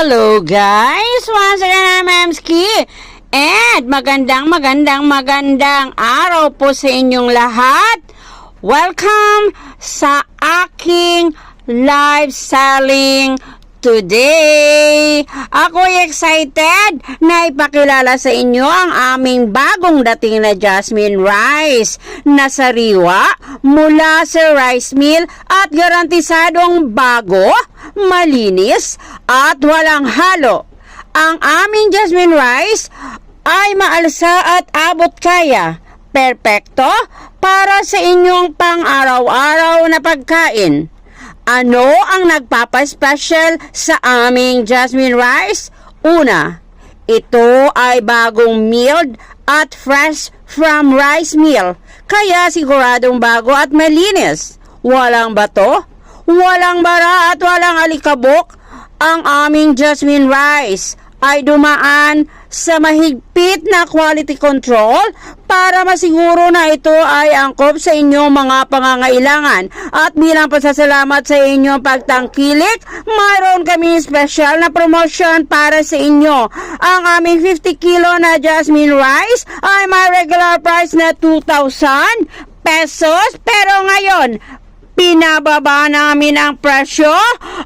Hello guys! Once again, I'm Memski. And magandang araw po sa inyong lahat. Welcome sa aking live selling today. Ako'y excited na ipakilala sa inyo ang aming bagong dating na jasmine rice na sariwa mula sa rice mill at garantisadong bago, malinis at walang halo. Ang aming jasmine rice ay maalsa at abot kaya. Perpekto para sa inyong pang-araw-araw na pagkain. Ano ang nagpapaspecial sa aming jasmine rice? Una, ito ay bagong milled at fresh from rice mill, kaya siguradong bago at malinis. Walang bato, walang bara at walang alikabok. Ang aming jasmine rice ay dumaan sa mahigpit na quality control para masiguro na ito ay angkop sa inyong mga pangangailangan. At bilang pasasalamat sa inyong pagtangkilik, mayroon kami special na promotion para sa inyo. Ang aming 50 kilo na jasmine rice ay may regular price na 2,000 pesos, pero ngayon pinababa namin ang presyo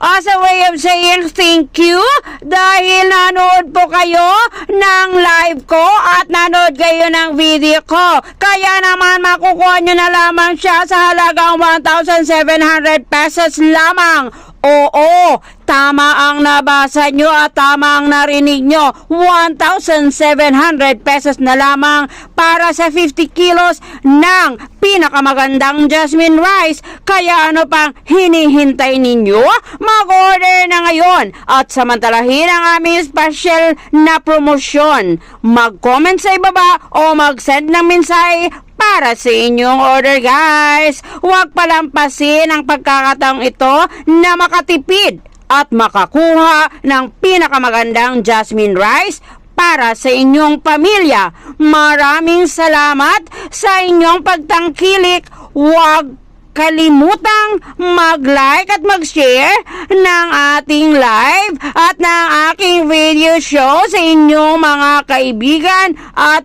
as a way of saying thank you dahil nanood po kayo ng live ko at nanood kayo ng video ko. Kaya naman makukuha nyo na lamang siya sa halagang 1,700 pesos lamang. Oo, tama ang nabasa nyo at tama ang narinig nyo. 1,700 pesos na lamang para sa 50 kilos ng pinakamagandang jasmine rice. Kaya ano pang hinihintay ninyo? Mag-order na ngayon at samantalahin ang aming special na promosyon. Mag-comment sa ibaba o mag-send ng mensahe para sa inyong order, guys. Huwag palampasin ang pagkakataong ito na makatipid at makakuha ng pinakamagandang jasmine rice para sa inyong pamilya. Maraming salamat sa inyong pagtangkilik. Huwag kalimutang mag-like at mag-share ng ating live at ng aking video show sa inyong mga kaibigan at